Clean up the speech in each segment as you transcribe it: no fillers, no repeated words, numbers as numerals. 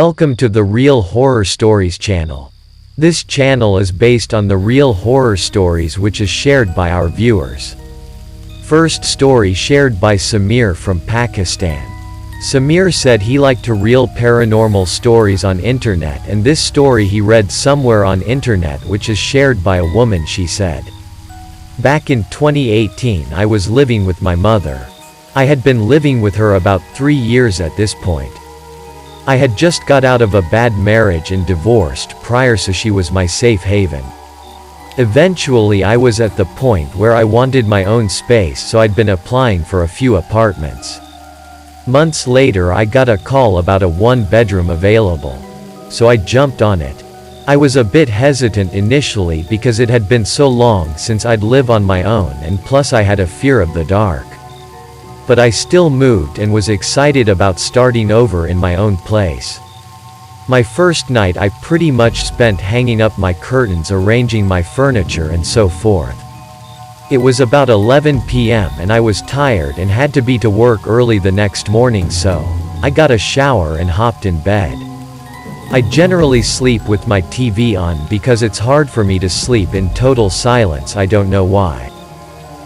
Welcome to the Real Horror Stories channel. This channel is based on the real horror stories which is shared by our viewers. First story shared by Samir from Pakistan. Samir said he liked to real paranormal stories on internet, and this story he read somewhere on internet which is shared by a woman. She said, "Back in 2018 I was living with my mother. I had been living with her about 3 years at this point. I had just got out of a bad marriage and divorced prior, so she was my safe haven. Eventually I was at the point where I wanted my own space, so I'd been applying for a few apartments. Months later I got a call about a 1-bedroom available. So I jumped on it. I was a bit hesitant initially because it had been so long since I'd live on my own, and plus I had a fear of the dark. But I still moved and was excited about starting over in my own place. My first night I pretty much spent hanging up my curtains, arranging my furniture and so forth. It was about 11 p.m. and I was tired and had to be to work early the next morning, so I got a shower and hopped in bed. I generally sleep with my TV on because it's hard for me to sleep in total silence. I don't know why.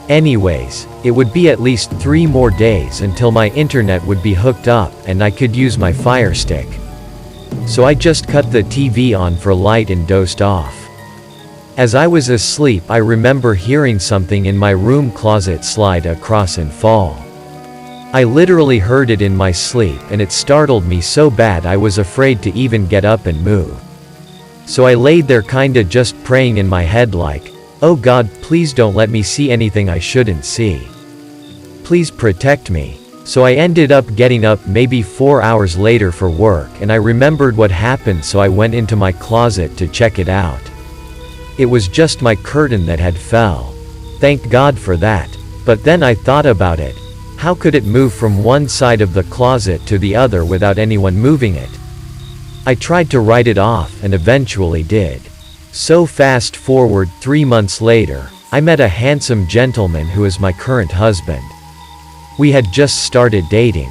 Anyways, it would be at least 3 more days until my internet would be hooked up and I could use my Fire Stick. So I just cut the TV on for light and dozed off. As I was asleep I remember hearing something in my room closet slide across and fall. I literally heard it in my sleep and it startled me so bad I was afraid to even get up and move. So I laid there kinda just praying in my head like, "Oh God, please don't let me see anything I shouldn't see. Please protect me." So I ended up getting up maybe 4 hours later for work, and I remembered what happened, so I went into my closet to check it out. It was just my curtain that had fell. Thank God for that. But then I thought about it. How could it move from one side of the closet to the other without anyone moving it? I tried to write it off and eventually did. So fast forward 3 months later, I met a handsome gentleman who is my current husband. We had just started dating.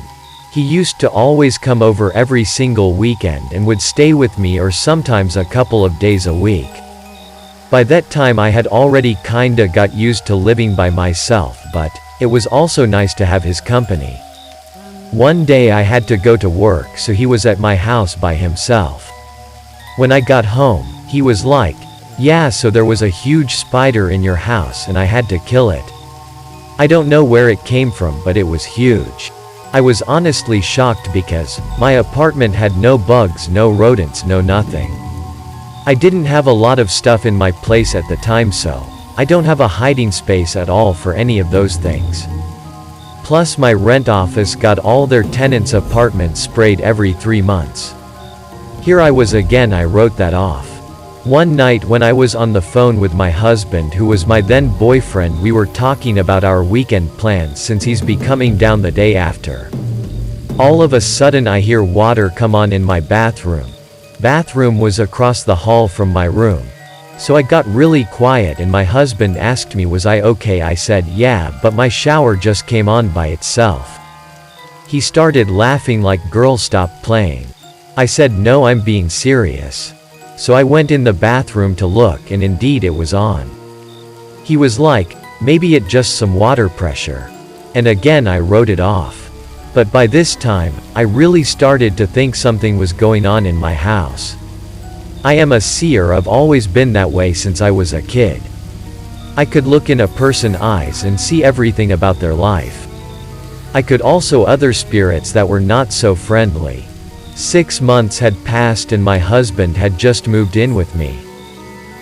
He used to always come over every single weekend and would stay with me, or sometimes a couple of days a week. By that time I had already kinda got used to living by myself, but it was also nice to have his company. One day I had to go to work, so he was at my house by himself. When I got home, he was like, "Yeah, so there was a huge spider in your house and I had to kill it." I don't know where it came from, but it was huge. I was honestly shocked because my apartment had no bugs, no rodents, no nothing. I didn't have a lot of stuff in my place at the time, so I don't have a hiding space at all for any of those things. Plus my rent office got all their tenants' apartments sprayed every 3 months. Here I was again, I wrote that off. One night when I was on the phone with my husband, who was my then boyfriend, we were talking about our weekend plans since he's be coming down the day after. All of a sudden I hear water come on in my bathroom. Bathroom was across the hall from my room. So I got really quiet and my husband asked me was I okay. I said yeah, but my shower just came on by itself. He started laughing like, "Girl, stop playing." I said no, I'm being serious. So I went in the bathroom to look, and indeed it was on. He was like, "Maybe it just some water pressure." And again I wrote it off. But by this time, I really started to think something was going on in my house. I am a seer, I've always been that way since I was a kid. I could look in a person's eyes and see everything about their life. I could also other spirits that were not so friendly. 6 months had passed and my husband had just moved in with me.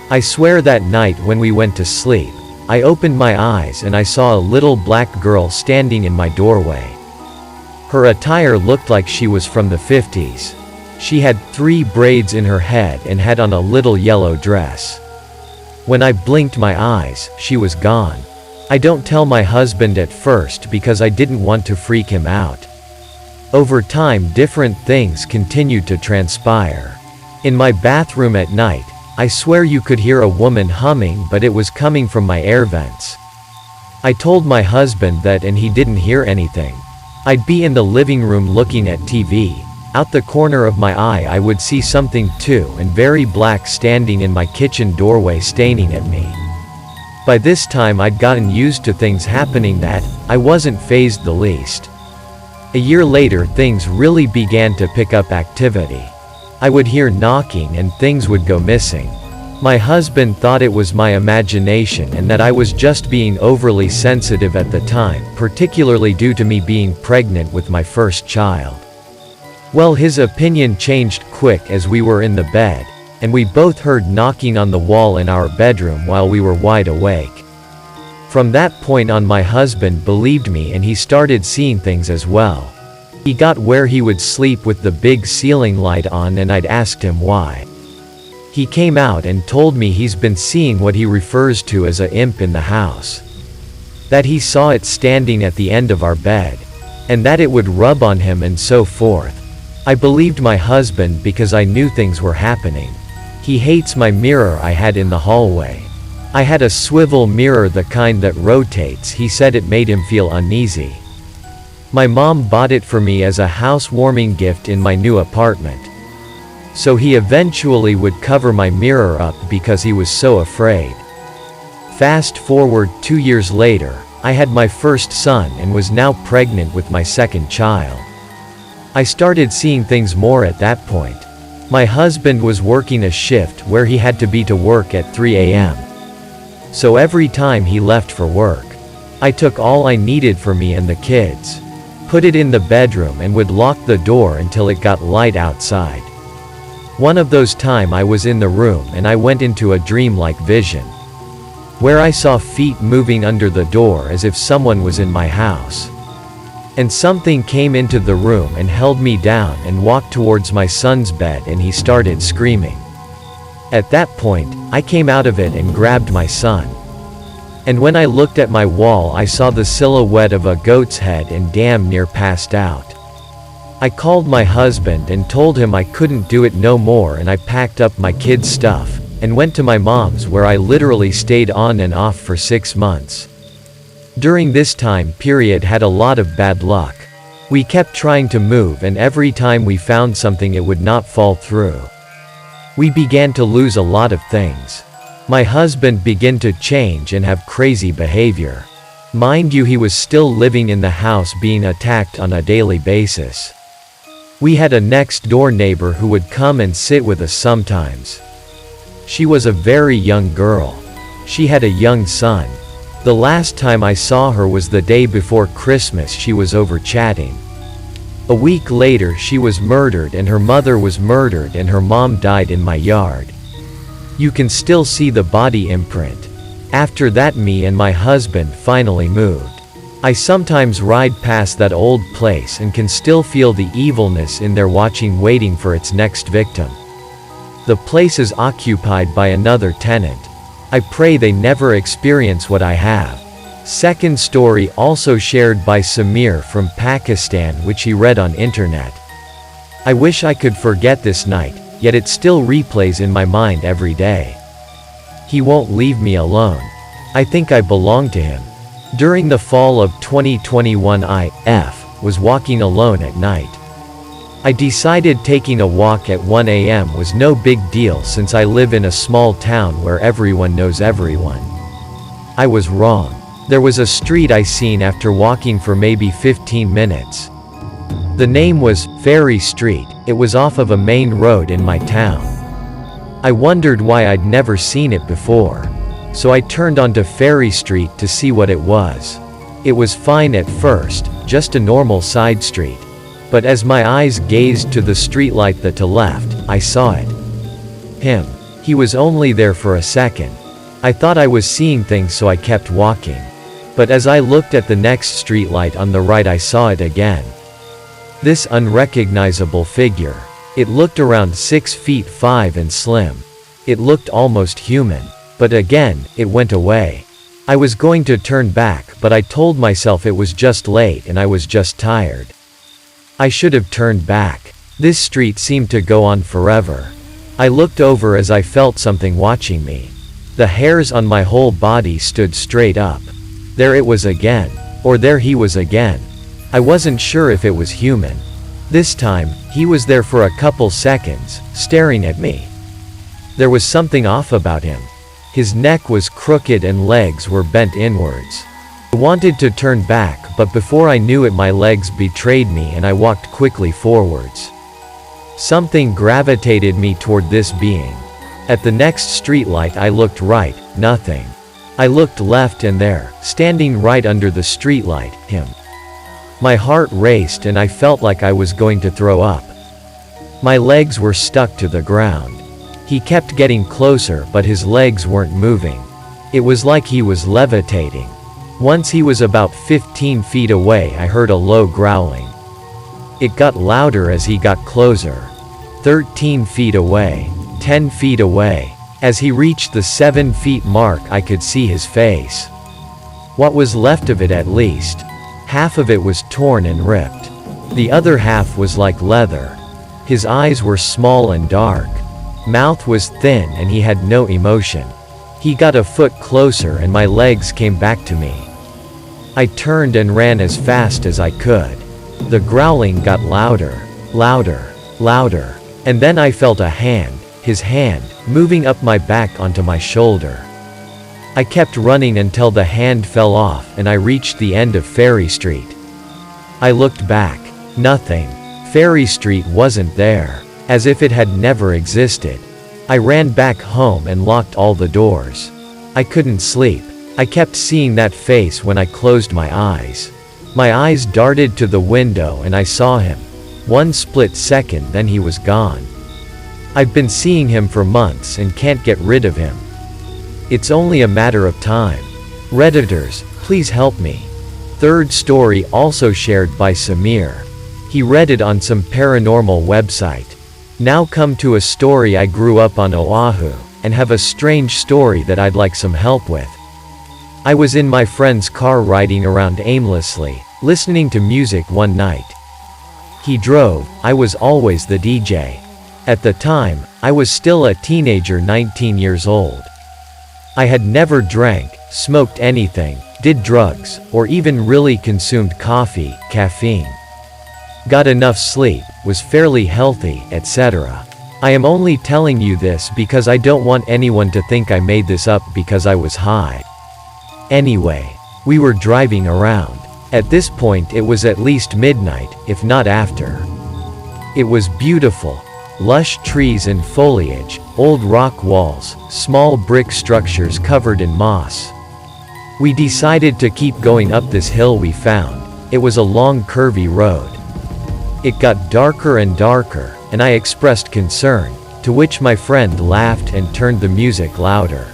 I swear that night when we went to sleep, I opened my eyes and I saw a little black girl standing in my doorway. Her attire looked like she was from the 50s. She had 3 braids in her head and had on a little yellow dress. When I blinked my eyes, she was gone. I don't tell my husband at first because I didn't want to freak him out. Over time different things continued to transpire. In my bathroom at night, I swear you could hear a woman humming, but it was coming from my air vents. I told my husband that and he didn't hear anything. I'd be in the living room looking at TV. Out the corner of my eye I would see something too, and very black, standing in my kitchen doorway staring at me. By this time I'd gotten used to things happening that I wasn't fazed the least. A year later things really began to pick up activity. I would hear knocking and things would go missing. My husband thought it was my imagination and that I was just being overly sensitive at the time, particularly due to me being pregnant with my first child. Well, his opinion changed quick as we were in the bed, and we both heard knocking on the wall in our bedroom while we were wide awake. From that point on my husband believed me and he started seeing things as well. He got where he would sleep with the big ceiling light on and I'd asked him why. He came out and told me he's been seeing what he refers to as a imp in the house. That he saw it standing at the end of our bed. And that it would rub on him and so forth. I believed my husband because I knew things were happening. He hates my mirror I had in the hallway. I had a swivel mirror, the kind that rotates. He said it made him feel uneasy. My mom bought it for me as a housewarming gift in my new apartment. So he eventually would cover my mirror up because he was so afraid. Fast forward 2 years later, I had my first son and was now pregnant with my second child. I started seeing things more at that point. My husband was working a shift where he had to be to work at 3 a.m. So every time he left for work, I took all I needed for me and the kids, put it in the bedroom and would lock the door until it got light outside. One of those times I was in the room and I went into a dreamlike vision, where I saw feet moving under the door as if someone was in my house. And something came into the room and held me down and walked towards my son's bed and he started screaming. At that point, I came out of it and grabbed my son. And when I looked at my wall I saw the silhouette of a goat's head and damn near passed out. I called my husband and told him I couldn't do it no more, and I packed up my kids' stuff and went to my mom's, where I literally stayed on and off for 6 months. During this time period had a lot of bad luck. We kept trying to move and every time we found something it would not fall through. We began to lose a lot of things. My husband began to change and have crazy behavior. Mind you, he was still living in the house being attacked on a daily basis. We had a next door neighbor who would come and sit with us sometimes. She was a very young girl. She had a young son. The last time I saw her was the day before Christmas. She was over chatting. A week later she was murdered and her mother was murdered and her mom died in my yard. You can still see the body imprint. After that me and my husband finally moved. I sometimes ride past that old place and can still feel the evilness in there watching, waiting for its next victim. The place is occupied by another tenant. I pray they never experience what I have. Second story also shared by Samir from Pakistan, which he read on internet. I wish I could forget this night, yet it still replays in my mind every day. He won't leave me alone. I think I belong to him. During the fall of 2021 I was walking alone at night. I decided taking a walk at 1 a.m. was no big deal since I live in a small town where everyone knows everyone. I was wrong. There was a street I seen after walking for maybe 15 minutes. The name was Ferry Street. It was off of a main road in my town. I wondered why I'd never seen it before. So I turned onto Ferry Street to see what it was. It was fine at first, just a normal side street. But as my eyes gazed to the streetlight to left, I saw it. Him. He was only there for a second. I thought I was seeing things, so I kept walking. But as I looked at the next streetlight on the right I saw it again. This unrecognizable figure. It looked around 6 feet 5 and slim. It looked almost human. But again, it went away. I was going to turn back, but I told myself it was just late and I was just tired. I should have turned back. This street seemed to go on forever. I looked over as I felt something watching me. The hairs on my whole body stood straight up. There it was again. Or there he was again. I wasn't sure if it was human. This time, he was there for a couple seconds, staring at me. There was something off about him. His neck was crooked and legs were bent inwards. I wanted to turn back, but before I knew it, my legs betrayed me and I walked quickly forwards. Something gravitated me toward this being. At the next streetlight I looked right, nothing. I looked left and there, standing right under the streetlight, him. My heart raced and I felt like I was going to throw up. My legs were stuck to the ground. He kept getting closer but his legs weren't moving. It was like he was levitating. Once he was about 15 feet away, I heard a low growling. It got louder as he got closer. 13 feet away. 10 feet away. As he reached the 7 feet mark, I could see his face. What was left of it, at least. Half of it was torn and ripped. The other half was like leather. His eyes were small and dark. Mouth was thin and he had no emotion. He got a foot closer and my legs came back to me. I turned and ran as fast as I could. The growling got louder, louder, louder, and then I felt a hand, his hand, moving up my back onto my shoulder. I kept running until the hand fell off and I reached the end of Ferry Street. I looked back. Nothing. Ferry Street wasn't there. As if it had never existed. I ran back home and locked all the doors. I couldn't sleep. I kept seeing that face when I closed my eyes. My eyes darted to the window and I saw him. One split second, then he was gone. I've been seeing him for months and can't get rid of him. It's only a matter of time. Redditors, please help me. Third story also shared by Samir. He read it on some paranormal website. Now come to a story. I grew up on Oahu, and have a strange story that I'd like some help with. I was in my friend's car riding around aimlessly, listening to music one night. He drove, I was always the DJ. At the time, I was still a teenager, 19 years old. I had never drank, smoked anything, did drugs, or even really consumed coffee, caffeine. Got enough sleep, was fairly healthy, etc. I am only telling you this because I don't want anyone to think I made this up because I was high. Anyway, we were driving around. At this point it was at least midnight, if not after. It was beautiful. Lush trees and foliage, old rock walls, small brick structures covered in moss. We decided to keep going up this hill we found. It was a long curvy road. It got darker and darker, and I expressed concern, to which my friend laughed and turned the music louder.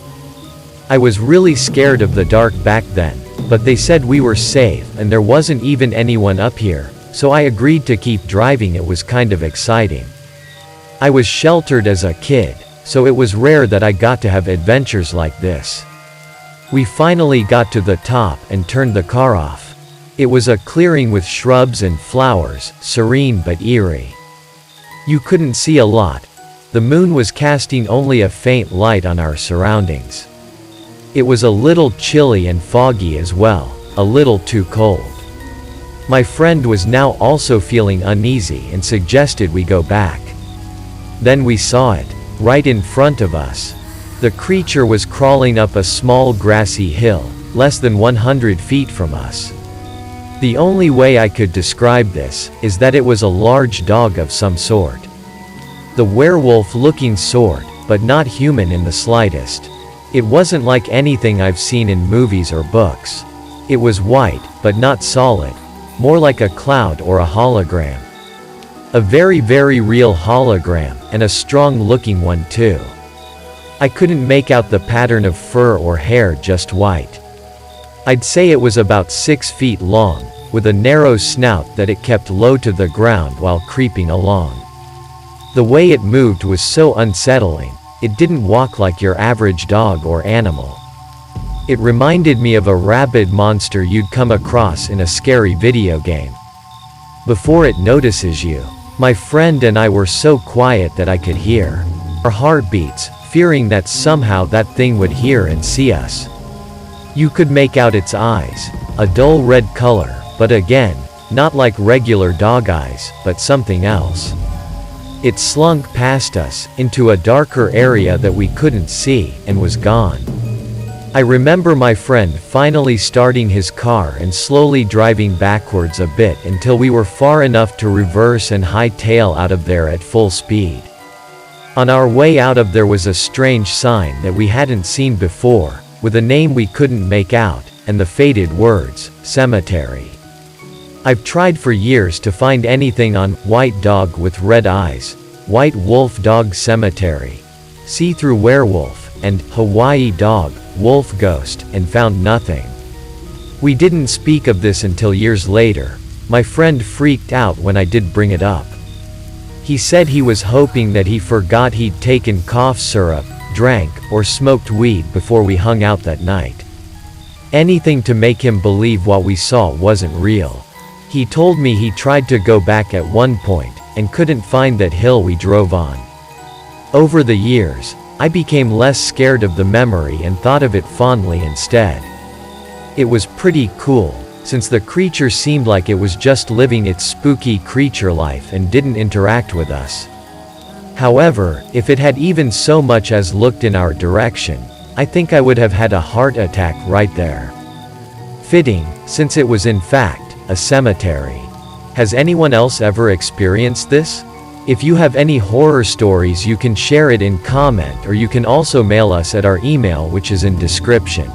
I was really scared of the dark back then, but they said we were safe and there wasn't even anyone up here, so I agreed to keep driving. It was kind of exciting. I was sheltered as a kid, so it was rare that I got to have adventures like this. We finally got to the top and turned the car off. It was a clearing with shrubs and flowers, serene but eerie. You couldn't see a lot. The moon was casting only a faint light on our surroundings. It was a little chilly and foggy as well, a little too cold. My friend was now also feeling uneasy and suggested we go back. Then we saw it, right in front of us. The creature was crawling up a small grassy hill, less than 100 feet from us. The only way I could describe this is that it was a large dog of some sort. The werewolf-looking sort, but not human in the slightest. It wasn't like anything I've seen in movies or books. It was white, but not solid, more like a cloud or a hologram. A very, very real hologram, and a strong-looking one too. I couldn't make out the pattern of fur or hair, just white. I'd say it was about 6 feet long, with a narrow snout that it kept low to the ground while creeping along. The way it moved was so unsettling. It didn't walk like your average dog or animal. It reminded me of a rabid monster you'd come across in a scary video game. Before it notices you, my friend and I were so quiet that I could hear our heartbeats, fearing that somehow that thing would hear and see us. You could make out its eyes, a dull red color, but again, not like regular dog eyes, but something else. It slunk past us, into a darker area that we couldn't see, and was gone. I remember my friend finally starting his car and slowly driving backwards a bit until we were far enough to reverse and hightail out of there at full speed. On our way out of there was a strange sign that we hadn't seen before, with a name we couldn't make out, and the faded words, cemetery. I've tried for years to find anything on white dog with red eyes, white wolf dog cemetery, see-through werewolf, and Hawaii dog, wolf ghost, and found nothing. We didn't speak of this until years later. My friend freaked out when I did bring it up. He said he was hoping that he forgot he'd taken cough syrup, drank, or smoked weed before we hung out that night. Anything to make him believe what we saw wasn't real. He told me he tried to go back at one point, and couldn't find that hill we drove on. Over the years, I became less scared of the memory and thought of it fondly instead. It was pretty cool, since the creature seemed like it was just living its spooky creature life and didn't interact with us. However, if it had even so much as looked in our direction, I think I would have had a heart attack right there. Fitting, since it was in fact a cemetery. Has anyone else ever experienced this? If you have any horror stories, you can share it in comment, or you can also mail us at our email, which is in description.